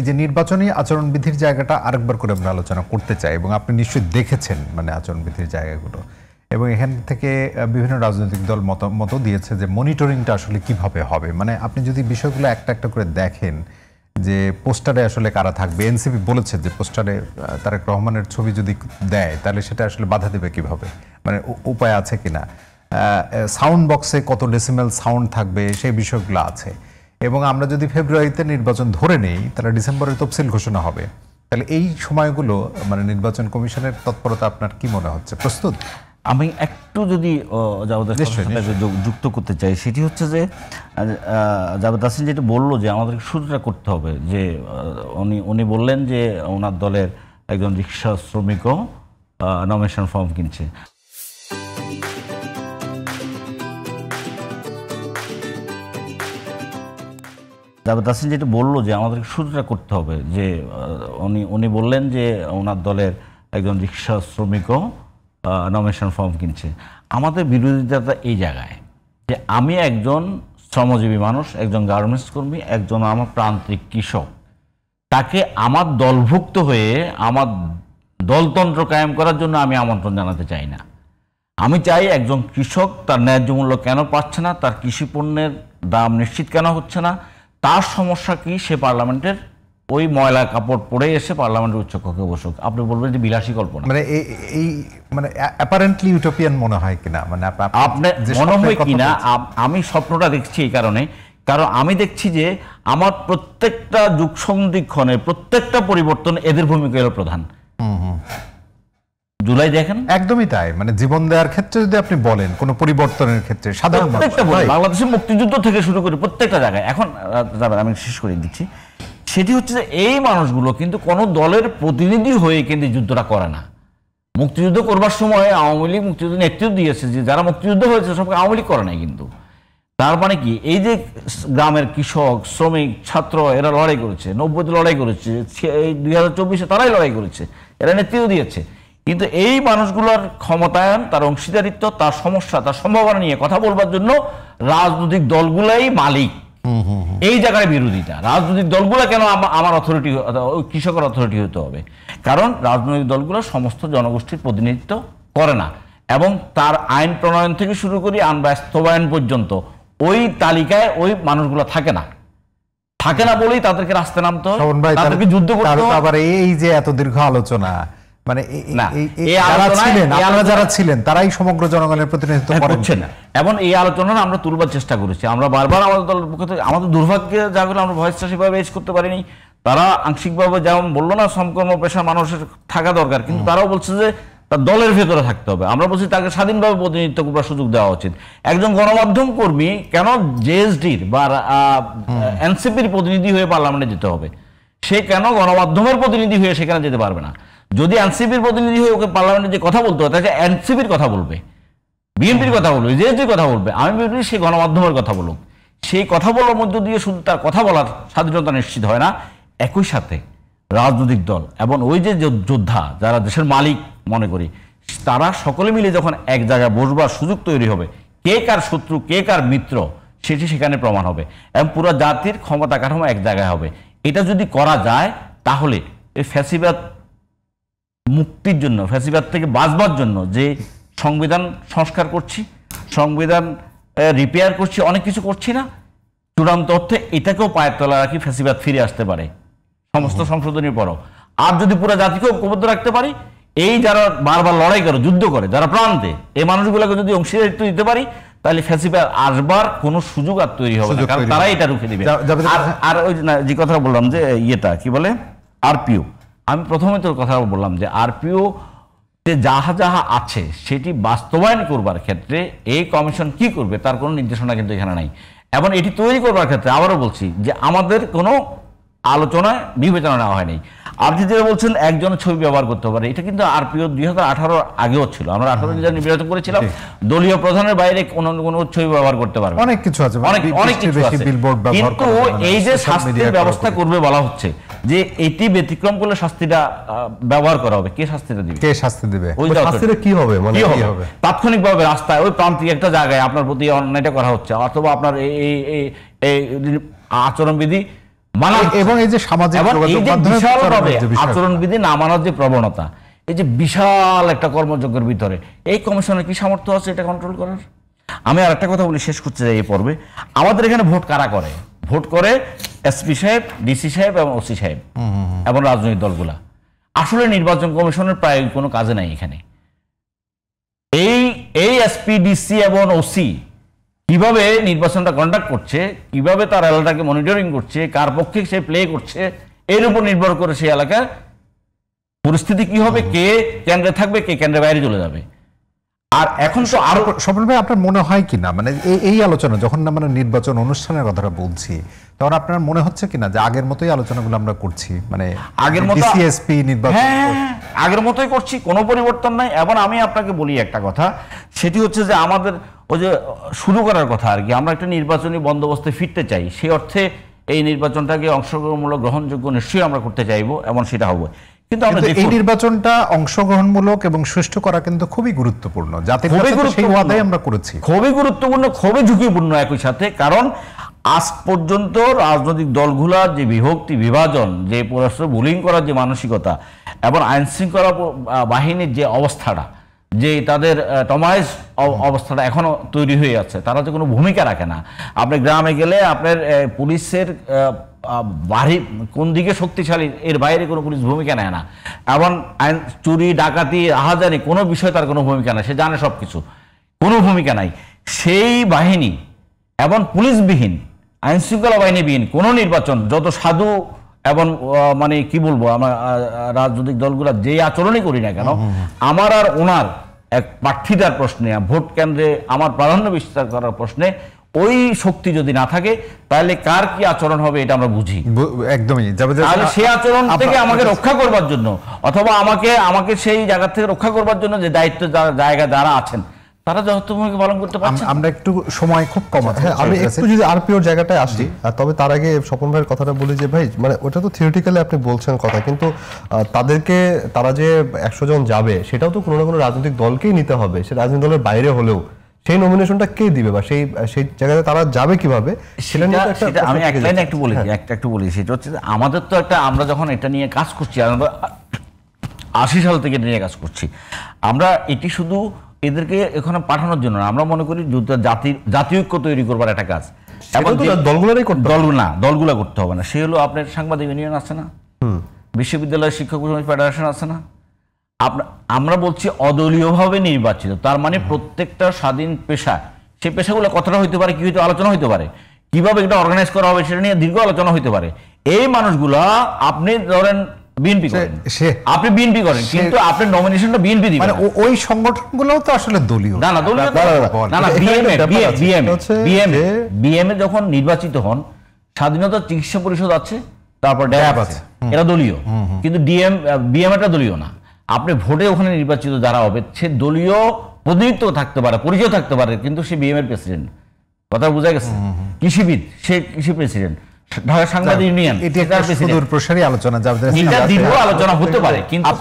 যে নির্বাচনী আচরণবিধির জায়গাটা আরেকবার করে আমরা আলোচনা করতে চাই, এবং আপনি নিশ্চয়ই দেখেছেন মানে আচরণবিধির জায়গাগুলো, এবং এখান থেকে বিভিন্ন রাজনৈতিক দল মত দিয়েছে যে মনিটরিংটা আসলে কিভাবে হবে। মানে আপনি যদি বিষয়গুলো একটা একটা করে দেখেন যে পোস্টারে আসলে কারা থাকবে, এনসিপি বলেছে যে পোস্টারে তারেক রহমানের ছবি যদি দেয় তাহলে সেটা আসলে বাধা দেবে কিভাবে, মানে উপায় আছে কিনা, সাউন্ড বক্সে কত ডেসিমেল সাউন্ড থাকবে, সেই বিষয়গুলো আছে। এবং আমরা যদি ফেব্রুয়ারিতে নির্বাচন ধরে নেই তাহলে ডিসেম্বরে তফসিল ঘোষণা হবে, তাহলে এই সময়গুলো মানে নির্বাচন কমিশনের তৎপরতা আপনার কি মনে হচ্ছে, প্রস্তুত? আমি একটু যদি যুক্ত করতে চাই, সেটি হচ্ছে যে জাভেদ হাসান যেটা বললো যে আমাদের শুরুটা করতে হবে, যে উনি বললেন যে ওনার দলের একজন রিক্সা শ্রমিকও নমিনেশন ফর্ম কিনছে। জাভেদ হাসান যেটা বললো যে আমাদের শুরুটা করতে হবে, যে উনি বললেন যে ওনার দলের একজন রিক্সা শ্রমিকও নমিনেশন ফর্ম কিনছে। আমাদের বিরোধিতাটা এই জায়গায় যে আমি একজন শ্রমজীবী মানুষ, একজন গার্মেন্টস কর্মী, একজন আমার প্রান্তিক কৃষক, তাকে আমার দলভুক্ত হয়ে আমার দলতন্ত্র কায়েম করার জন্য আমি আমন্ত্রণ জানাতে চাই না। আমি চাই একজন কৃষক তার ন্যায্য মূল্য কেন পাচ্ছে না, তার কৃষি পণ্যের দাম নিশ্চিত কেন হচ্ছে না, তার সমস্যা কি, সে পার্লামেন্টের ওই ময়লা কাপড় পরে এসে পার্লামেন্টের উচ্চকক্ষে বসুক। আপনি বলবেন যে বিলাসী কল্পনা, মানে এই মানে অ্যাপারেন্টলি ইউটোপিয়ান মনে হয় কিনা, মানে আপনার মনে হয় কিনা? আমি স্বপ্নটা দেখছি এই কারণ আমি দেখছি যে আমার প্রত্যেকটা যুগ সন্ধিক্ষণে প্রত্যেকটা পরিবর্তন এদের ভূমিকা হলো প্রধান। জুলাই দেখেন একদমই তাই, মানে জীবন দেওয়ার ক্ষেত্রে যদি আপনি বলেন কোন পরিবর্তনের ক্ষেত্রে সাধারণ বাংলাদেশের মুক্তিযুদ্ধ থেকে শুরু করে প্রত্যেকটা জায়গায়। এখন আমি শেষ করে দিচ্ছি, সেটি হচ্ছে যে এই মানুষগুলো কিন্তু কোনো দলের প্রতিনিধি হয়ে কিন্তু যুদ্ধটা করে না। মুক্তিযুদ্ধ করবার সময় আওয়ামী লীগ মুক্তিযুদ্ধ নেতৃত্ব দিয়েছে, যে যারা মুক্তিযুদ্ধ হয়েছে সবকে আওয়ামী লীগ করে নাই। কিন্তু তার মানে কি, এই যে গ্রামের কৃষক, শ্রমিক, ছাত্র এরা লড়াই করেছে, 90-তে লড়াই করেছে, 2024-এ তারাই লড়াই করেছে, এরা নেতৃত্ব দিয়েছে। কিন্তু এই মানুষগুলোর ক্ষমতায়ন, তার অংশীদারিত্ব, তার সমস্যা, তার সম্ভাবনা নিয়ে কথা বলবার জন্য রাজনৈতিক দলগুলাই মালিক। এই জায়গায় বিরোধিতা। রাজনৈতিক দলগুলো কেন আমার অথরিটি, কৃষকের অথরিটি হতে হবে? কারণ রাজনৈতিক দলগুলো সমস্ত জনগোষ্ঠীর প্রতিনিধিত্ব করে না, এবং তার আইন প্রণয়ন থেকে শুরু করে আইন বাস্তবায়ন পর্যন্ত ওই তালিকায় ওই মানুষগুলো থাকে না বলেই তাদেরকে রাস্তায় নামতে হয়, তাদেরকে যুদ্ধ করতে হয়। আবার এই যে এত দীর্ঘ আলোচনা, মানে যারা ছিলেন তারাই সমগ্র জনগণের প্রতিনিধিত্ব করছেন না, এবং এই আলোচনা আমরা তুলবার চেষ্টা করেছি। আমরা বারবার আমাদের দলের পক্ষ থেকে, আমাদের দুর্ভাগ্যে যা করে আমরা ভয়েসটা সেভাবে রেজ করতে পারিনি। তারা আংশিকভাবে যেমন বললো না সম্পূর্ণ পেশার মানুষের থাকা দরকার, কিন্তু তারাও বলছে যে তার দলের ভেতরে থাকতে হবে। আমরা বলছি তাকে স্বাধীনভাবে প্রতিনিধিত্ব করার সুযোগ দেওয়া উচিত। একজন গণমাধ্যম কর্মী কেন জেএসডির বা এনসিপির প্রতিনিধি হয়ে পার্লামেন্টে যেতে হবে? সে কেন গণমাধ্যমের প্রতিনিধি হয়ে সেখানে যেতে পারবে না? যদি এনসিপির প্রতিনিধি হয়ে ওকে পার্লামেন্টে যে কথা বলতে হয়, তাহলে এনসিপির কথা বলবে, বিএনপির কথা বলবে, জেএসডির কথা বলবে। আমি বলি সে গণমাধ্যমের কথা বলুক। সেই কথা বলার মধ্য দিয়ে শুধু তার কথা বলার স্বাধীনতা নিশ্চিত হয় না, একই সাথে রাজনৈতিক দল এবং ওই যে যোদ্ধা যারা দেশের মালিক মনে করি, তারা সকলে মিলে যখন এক জায়গায় বসবার সুযোগ তৈরি হবে, কে কার শত্রু কে কার মিত্র সেটি সেখানে প্রমাণ হবে, এবং পুরো জাতির ক্ষমতা কাঠামো এক জায়গায় হবে। এটা যদি করা যায় তাহলে এই ফ্যাসিবাদ মুক্তির জন্য, ফ্যাসিবাদ থেকে বাঁচবার জন্য যে সংবিধান সংস্কার করছি, সংবিধান রিপেয়ার করছি, অনেক কিছু করছি না, চূড়ান্ত অর্থে এটাকেও পায়ের তলা রাখি, ফ্যাসিবাদ ফিরে আসতে পারে সমস্ত সংশোধনীর পরও। আর যদি পুরো জাতিকেও ঐক্যবদ্ধ রাখতে পারি, এই যারা বারবার লড়াই করে, যুদ্ধ করে, যারা প্রান্তে, এই মানুষগুলোকে যদি অংশীদারিত্ব দিতে পারি, তাহলে ফ্যাসিবাদ আসবার কোনো সুযোগ আর তৈরি হবে না, কারণ তারাই এটা রুখে দিবে। আর ওই যে কথা বললাম যে ইয়েটা কি বলে আরপিও, আমি প্রথমে তোর কথা বললাম যে আরপিও যাহা যাহা আছে সেটি বাস্তবায়ন করবার ক্ষেত্রে এই কমিশন কি করবে তার কোনো নির্দেশনা কিন্তু এখানে নাই। এবং এটি তৈরি করবার ক্ষেত্রে আবারও বলছি যে আমাদের কোনো আলোচনায় বিবেচনা নেওয়া হয়নি। আপনি যেটা বলছেন একজনের ছবি ব্যবহার করতে পারে, এটা কিন্তু আরপিও 2018 আগেও ছিল। আমরা 18 নির্বাচন করেছিলাম, দলীয় প্রধানের বাইরে কোনো ছবি ব্যবহার করতে পারবে, অনেক কিছু আছে, অনেক কিছু আছে। কিন্তু এই যে শাস্তির ব্যবস্থা করবে বলা হচ্ছে যে এটি ব্যতিক্রম করলে শাস্তিটা ব্যবহার করা হবে, কে শাস্তিটা দিবে, কে শাস্তি দিবে, ওই শাস্তিটা কি হবে, মানে কি হবে? তাৎক্ষণিকভাবে রাস্তায় ওই প্রান্তিক একটা জায়গায় আপনার প্রতি অন্যায়টা করা হচ্ছে, অথবা আপনার এই আচরণবিধি মানা হচ্ছে। এবং এই যে সামাজিক এবং এই যোগাযোগ যে মাধ্যমে বিশালভাবে প্রচারণার যে বিষয়টা। আচরণবিধি না মানার যে প্রবণতা, এই যে বিশাল একটা কর্মযজ্ঞের ভিতরে এই কমিশনের কি সামর্থ্য আছে এটা কন্ট্রোল করার? আমি আর একটা কথা বলি, শেষ করতে যাই এই পর্বে। আমাদের এখানে ভোট কারা করে? ভোট করে এসপি সাহেব, ডিসি সাহেব এবং ওসি সাহেব এবং রাজনৈতিক দলগুলা। আসলে নির্বাচন কমিশনের প্রায় কোনো কাজে নাই এখানে। এই এসপি, ডিসি এবং ওসি কিভাবে নির্বাচনটা কন্ডাক্ট করছে, কিভাবে তার এলাকাকে মনিটরিং করছে, কার পক্ষে সে প্লে করছে, এর উপর নির্ভর করে সেই এলাকার পরিস্থিতি কি হবে, কে কেন্দ্রে থাকবে, কে কেন্দ্রের বাইরে চলে যাবে। আর এখন তো আরো স্বপন ভাই, আপনার মনে হয় কিনা মানে এই আলোচনা যখন আমরা নির্বাচন অনুষ্ঠানের কথাটা বলছি, তখন আপনার মনে হচ্ছে কিনা যে আগের মতোই আলোচনাগুলো আমরা করছি, মানে আগের মতো ডিসিএসপি নির্বাচন? হ্যাঁ, আগের মতোই করছি, কোনো পরিবর্তন নাই। এবং আমি আপনাকে বলি একটা কথা, সেটি হচ্ছে যে আমাদের ওই যে শুরু করার কথা আর কি, আমরা একটা নির্বাচনী বন্দোবস্তে ফিরতে চাই। সেই অর্থে এই নির্বাচনটাকে অংশগ্রহণমূলক, গ্রহণযোগ্য নিশ্চয়ই আমরা করতে চাইবো এবং সেটা হবে। কিন্তু আমরা কিন্তু এই দেখুন, নির্বাচনটা অংশগ্রহণমূলক এবং সুষ্ঠু করা কিন্তু খুবই গুরুত্বপূর্ণ। জাতির খুবই কাছে তো সেই গুরুত্বপূর্ণ। ওয়াদাই আমরা করেছি। খুবই গুরুত্বপূর্ণ, খুবই ঝুঁকিপূর্ণ একই সাথে। কারণ আজ পর্যন্ত রাজনৈতিক দলগুলার যে বিভক্তি, বিভাজন, যে পরস্পর বুলিং করার যে মানসিকতা এবং আইনশৃঙ্খলা বাহিনীর যে অবস্থাটা, যে তাদের টমাইজ অবস্থাটা এখনো তৈরি হয়ে আছে, তারা যে কোনো ভূমিকা রাখে না। আপনি গ্রামে গেলে আপনার পুলিশের বাড়ি কোন দিকে শক্তিশালী এর বাইরে কোনো পুলিশ ভূমিকা নেয় না। এবং আইন চুরি, ডাকাতি, আহাজারি কোনো বিষয় তার কোনো ভূমিকা নেই, সে জানে সব কিছু, কোনো ভূমিকা নাই। সেই বাহিনী এবং পুলিশবিহীন, আইনশৃঙ্খলা বাহিনীবিহীন কোনো নির্বাচন, যত সাধু এবং মানে কি বলবো, আমার রাজনৈতিক দলগুলো যে আচরণই করি না কেন, আমার আর ওনার এক প্রার্থীতার প্রশ্নে, ভোট কেন্দ্রে আমার প্রাধান্য বিস্তার করার প্রশ্নে ওই শক্তি যদি না থাকে, তাহলে কার কি আচরণ হবে এটা আমরা বুঝি। একদমই তাহলে সেই আচরণ থেকে আমাকে রক্ষা করবার জন্য, অথবা আমাকে সেই জায়গা থেকে রক্ষা করবার জন্য যে দায়িত্ব জায়গা যারা আছেন, তারা যত ভূমিকা পালন করতে পারছে। আমরা একটু সময় খুব কম আছে। হ্যাঁ, আমি একটু যদি আরপিওর জায়গাটায় আসি, তবে তার আগে স্বপন ভাইয়ের কথাটা বলি যে ভাই, মানে ওটা তো থিওরিটিক্যালি আপনি বলছেন কথা, কিন্তু তারা যে 100 জন যাবে, সেটাও তো কোনো না কোনো রাজনৈতিক দলকেই নিতে হবে। সে রাজনৈতিক দলের বাইরে হলেও সেই নমিনেশনটা কে দিবে বা সেই জায়গায় তারা যাবে কিভাবে, সেটা নিয়ে সেটা আমি এক লাইনে একটু বলি। সেটা হচ্ছে যে আমাদের তো একটা, আমরা যখন এটা নিয়ে কাজ করছি, আমরা 80 সাল থেকে এটা নিয়ে কাজ করছি, আমরা এটি শুধু এদেরকে এখানে পাঠানোর জন্য না, আমরা মনে করি জাতীয় ঐক্য তৈরি করবার একটা কাজ। দলগুলোরই করতে হবে। দলগুলা করতে হবে না। সে হলো আপনার সাংবাদিক ইউনিয়ন আছে না, বিশ্ববিদ্যালয়ের শিক্ষক ফেডারেশন আছে না, আমরা বলছি অদলীয়ভাবে নির্বাচিত। তার মানে প্রত্যেকটা স্বাধীন পেশা, সেই পেশাগুলো কতটা হইতে পারে, কি হইতে আলোচনা হইতে পারে, কিভাবে এটা অর্গানাইজ করা হবে সেটা নিয়ে দীর্ঘ আলোচনা হইতে পারে। এই মানুষগুলা, আপনি ধরেন বিএনপি করেন, আপনি বিএনপি করেন, কিন্তু আপনার নমিনেশনটা বিএনপি দিবেন, মানে ওই সংগঠনগুলোও তো আসলে দলীয় না। দলীয় না, বিএমএ যখন নির্বাচিত হন, স্বাধীনতা চিকিৎসা পরিষদ আছে, তারপর ড্যাব আছে, এরা দলীয়। কিন্তু বিএমএটা দলীয় না। আপনি ভোটে ওখানে নির্বাচিত যারা হবে, সে দলীয় প্রতিনিধিত্ব থাকতে পারে, পরিচয় থাকতে পারে, কিন্তু সে বিএমএর প্রেসিডেন্ট। কথা বোঝা গেছে? কৃষিবিদ, সে কৃষি প্রেসিডেন্ট। ঢাকা সাংবাদিক ইউনিয়ন, এটি একটা সুদূরপ্রসারী আলোচনা, দীর্ঘ আলোচনা হতে পারে, কিন্তু